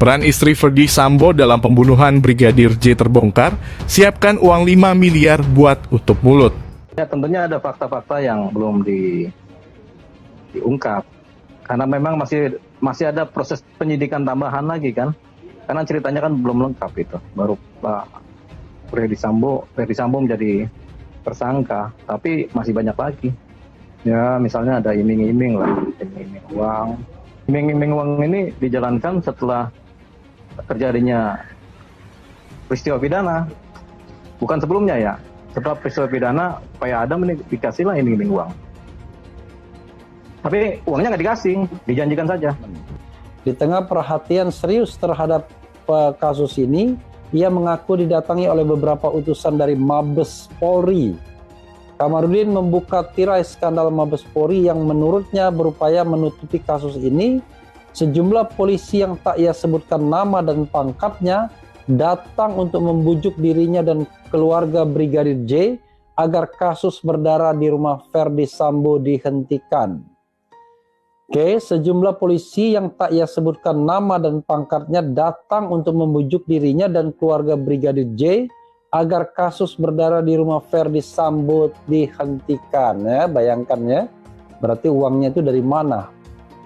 Peran istri Ferdy Sambo dalam pembunuhan Brigadir J terbongkar, siapkan uang 5 miliar buat tutup mulut. Ya, tentunya ada fakta-fakta yang belum diungkap. Karena memang masih ada proses penyidikan tambahan lagi kan. Karena ceritanya kan belum lengkap itu. Baru Pak Ferdy Sambo menjadi tersangka, tapi masih banyak lagi. Ya, misalnya ada iming-iming lah, iming-iming uang. Iming-iming uang ini dijalankan setelah terjadinya peristiwa pidana, bukan sebelumnya ya. Setelah peristiwa pidana, supaya ada dikasihlah iming-iming uang. Tapi uangnya nggak dikasih, dijanjikan saja. Di tengah perhatian serius terhadap kasus ini, ia mengaku didatangi oleh beberapa utusan dari Mabes Polri. Kamarudin membuka tirai skandal Mabes Polri yang menurutnya berupaya menutupi kasus ini. Sejumlah polisi yang tak ia sebutkan nama dan pangkatnya datang untuk membujuk dirinya dan keluarga Brigadir J agar kasus berdarah di rumah Ferdy Sambo dihentikan. Oke, sejumlah polisi yang tak ia sebutkan nama dan pangkatnya datang untuk membujuk dirinya dan keluarga Brigadir J agar kasus berdarah di rumah Ferdy Sambo dihentikan. Ya, bayangkan ya, berarti uangnya itu dari mana?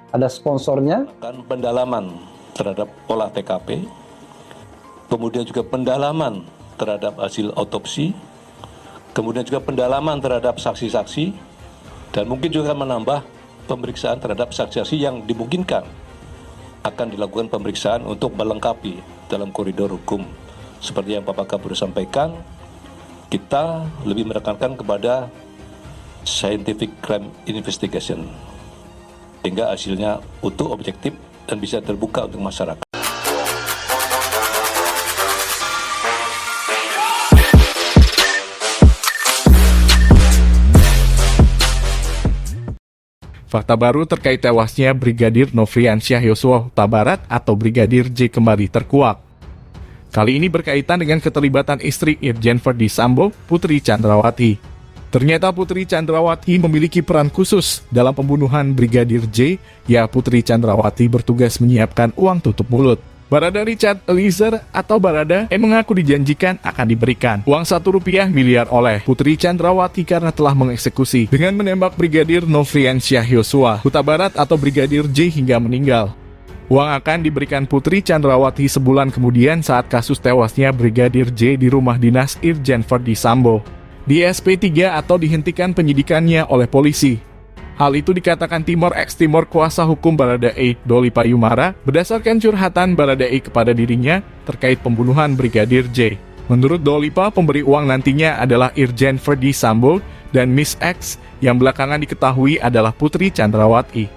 Ada sponsornya? Pendalaman terhadap olah TKP, kemudian juga pendalaman terhadap hasil otopsi, kemudian juga pendalaman terhadap saksi-saksi, dan mungkin juga menambah pemeriksaan terhadap saksi-saksi yang dimungkinkan akan dilakukan pemeriksaan untuk melengkapi dalam koridor hukum. Seperti yang Bapak Kapolri sampaikan, kita lebih menekankan kepada scientific crime investigation, sehingga hasilnya utuh, objektif, dan bisa terbuka untuk masyarakat. Fakta baru terkait tewasnya Brigadir Nofriansyah Yosua Huta Barat atau Brigadir J kembali terkuak. Kali ini berkaitan dengan keterlibatan istri Irjen Ferdy Sambo, Putri Chandrawati. Ternyata Putri Chandrawati memiliki peran khusus dalam pembunuhan Brigadir J, ya Putri Chandrawati bertugas menyiapkan uang tutup mulut. Barada Richard Eliezer atau Barada mengaku dijanjikan akan diberikan uang Rp1 miliar oleh Putri Chandrawati karena telah mengeksekusi dengan menembak Brigadir Nofriansyah Yosua Huta Barat atau Brigadir J hingga meninggal. Uang akan diberikan Putri Chandrawati sebulan kemudian saat kasus tewasnya Brigadir J di rumah dinas Irjen Ferdy Sambo di SP3 atau dihentikan penyidikannya oleh polisi. Hal itu dikatakan Timor X Timor kuasa hukum Baradae Doli Payumara berdasarkan curhatan Baradae kepada dirinya terkait pembunuhan Brigadir J. Menurut Dolipa, pemberi uang nantinya adalah Irjen Ferdy Sambo dan Miss X yang belakangan diketahui adalah Putri Chandrawati.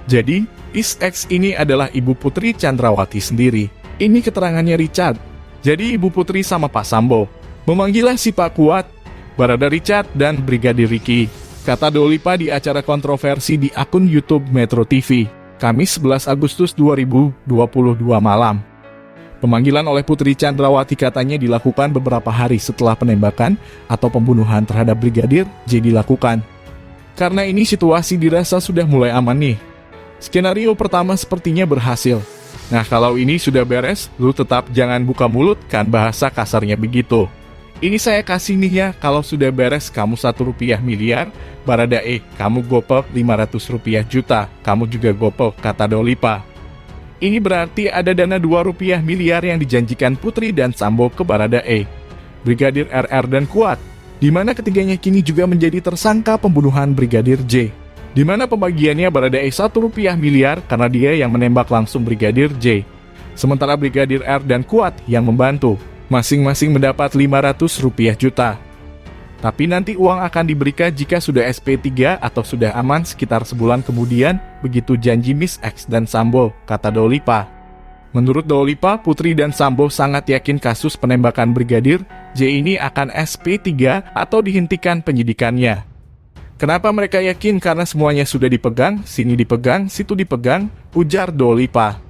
Jadi, Miss X ini adalah ibu Putri Chandrawati sendiri. Ini keterangannya Richard. Jadi ibu Putri sama Pak Sambo. Memanggillah si Pak Kuat, Barada Richard dan Brigadir Ricky. Kata Dolipa di acara kontroversi di akun YouTube Metro TV, Kamis 11 Agustus 2022 malam. Pemanggilan oleh Putri Chandrawati katanya dilakukan beberapa hari setelah penembakan atau pembunuhan terhadap Brigadir J dilakukan. Karena ini situasi dirasa sudah mulai aman nih. Skenario pertama sepertinya berhasil. Nah kalau ini sudah beres, lu tetap jangan buka mulut kan bahasa kasarnya begitu. Ini saya kasih nih ya, kalau sudah beres kamu Rp1 miliar, Baradae, kamu gopel Rp500 juta, kamu juga gopel, kata Dolipa. Ini berarti ada dana Rp2 miliar yang dijanjikan Putri dan Sambo ke Baradae, Brigadir RR dan Kuat, di mana ketiganya kini juga menjadi tersangka pembunuhan Brigadir J. Di mana pembagiannya Baradae Rp1 miliar karena dia yang menembak langsung Brigadir J. Sementara Brigadir R dan Kuat yang membantu. Masing-masing mendapat Rp500 juta. Tapi nanti uang akan diberikan jika sudah SP3 atau sudah aman sekitar sebulan kemudian, begitu janji Miss X dan Sambo, kata Dolipa. Menurut Dolipa, Putri dan Sambo sangat yakin kasus penembakan Brigadir J ini akan SP3 atau dihentikan penyidikannya. Kenapa mereka yakin? Karena semuanya sudah dipegang, sini dipegang, situ dipegang, ujar Dolipa.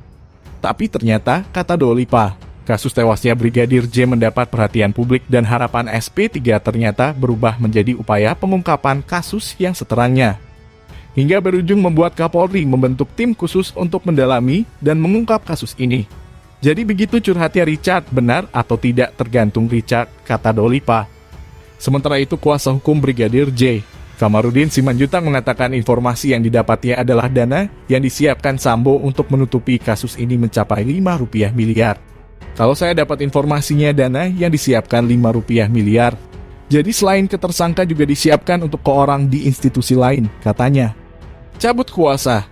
Tapi ternyata, kata Dolipa, kasus tewasnya Brigadir J mendapat perhatian publik dan harapan SP3 ternyata berubah menjadi upaya pengungkapan kasus yang seterangnya. Hingga berujung membuat Kapolri membentuk tim khusus untuk mendalami dan mengungkap kasus ini. Jadi begitu curhatnya Richard, benar atau tidak tergantung Richard, kata Dolipa. Sementara itu kuasa hukum Brigadir J, Kamarudin Simanjuntak, mengatakan informasi yang didapatnya adalah dana yang disiapkan Sambo untuk menutupi kasus ini mencapai Rp5 miliar. Kalau saya dapat informasinya dana yang disiapkan Rp5 miliar. Jadi selain ke tersangka juga disiapkan untuk ke orang di institusi lain, katanya. Cabut kuasa.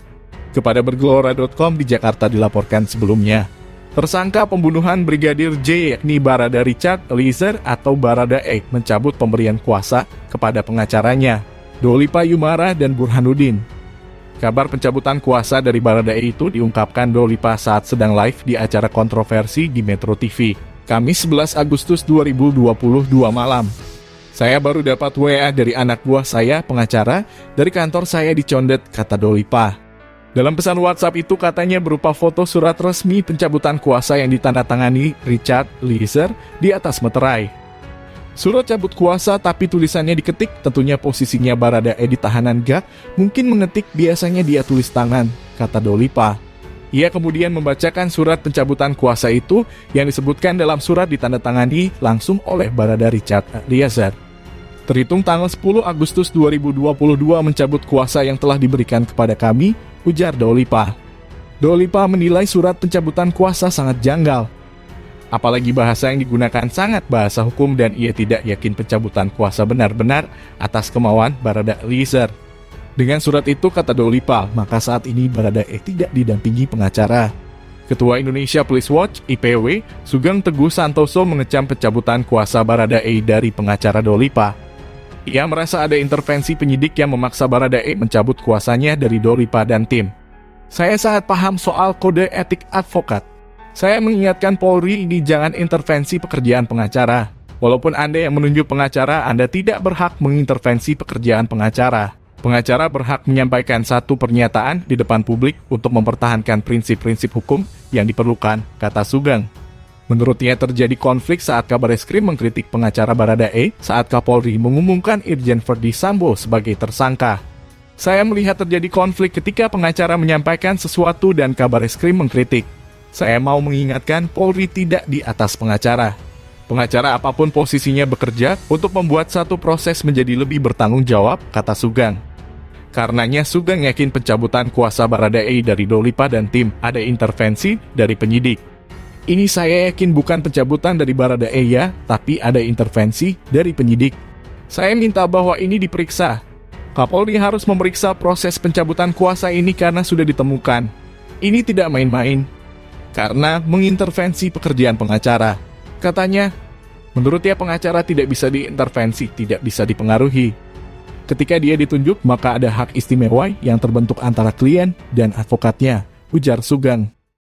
Kepada bergelora.com di Jakarta dilaporkan sebelumnya. Tersangka pembunuhan Brigadir J yakni Barada Richard Eliezer atau Barada E mencabut pemberian kuasa kepada pengacaranya, Dolipa Yumara dan Burhanuddin. Kabar pencabutan kuasa dari Barada E itu diungkapkan Dolipa saat sedang live di acara kontroversi di Metro TV, Kamis 11 Agustus 2022 malam. Saya baru dapat WA dari anak buah saya, pengacara, dari kantor saya di Condet, kata Dolipa. Dalam pesan WhatsApp itu katanya berupa foto surat resmi pencabutan kuasa yang ditandatangani Richard Eliezer di atas meterai. Surat cabut kuasa tapi tulisannya diketik, tentunya posisinya Barada E di tahanan GAK, mungkin mengetik biasanya dia tulis tangan, kata Dolipa. Ia kemudian membacakan surat pencabutan kuasa itu yang disebutkan dalam surat ditandatangani langsung oleh Barada Richard Eliezer. Terhitung tanggal 10 Agustus 2022 mencabut kuasa yang telah diberikan kepada kami, ujar Dolipa. Dolipa menilai surat pencabutan kuasa sangat janggal. Apalagi bahasa yang digunakan sangat bahasa hukum dan ia tidak yakin pencabutan kuasa benar-benar atas kemauan Barada Eliezer. Dengan surat itu, kata Dolipa, maka saat ini Barada E tidak didampingi pengacara. Ketua Indonesia Police Watch (IPW) Sugeng Teguh Santoso mengecam pencabutan kuasa Barada E dari pengacara Dolipa. Ia merasa ada intervensi penyidik yang memaksa Barada E mencabut kuasanya dari Dolipa dan tim. Saya sangat paham soal kode etik advokat. Saya mengingatkan Polri ini jangan intervensi pekerjaan pengacara. Walaupun Anda yang menunjuk pengacara, Anda tidak berhak mengintervensi pekerjaan pengacara. Pengacara berhak menyampaikan satu pernyataan di depan publik untuk mempertahankan prinsip-prinsip hukum yang diperlukan, kata Sugeng. Menurutnya terjadi konflik saat Kabareskrim mengkritik pengacara Barada E saat Kapolri mengumumkan Irjen Verdi Sambo sebagai tersangka. Saya melihat terjadi konflik ketika pengacara menyampaikan sesuatu dan Kabareskrim mengkritik. Saya mau mengingatkan Polri tidak di atas pengacara. Pengacara apapun posisinya bekerja untuk membuat satu proses menjadi lebih bertanggung jawab, kata Sugeng. Karenanya Sugeng yakin pencabutan kuasa Barada E dari Dolipa dan tim ada intervensi dari penyidik. Ini saya yakin bukan pencabutan dari Barada E ya, tapi ada intervensi dari penyidik. Saya minta bahwa ini diperiksa. Kapolri harus memeriksa proses pencabutan kuasa ini karena sudah ditemukan. Ini tidak main-main. Karena mengintervensi pekerjaan pengacara. Katanya, menurutnya pengacara tidak bisa diintervensi, tidak bisa dipengaruhi. Ketika dia ditunjuk, maka ada hak istimewa yang terbentuk antara klien dan advokatnya, ujar Sugeng.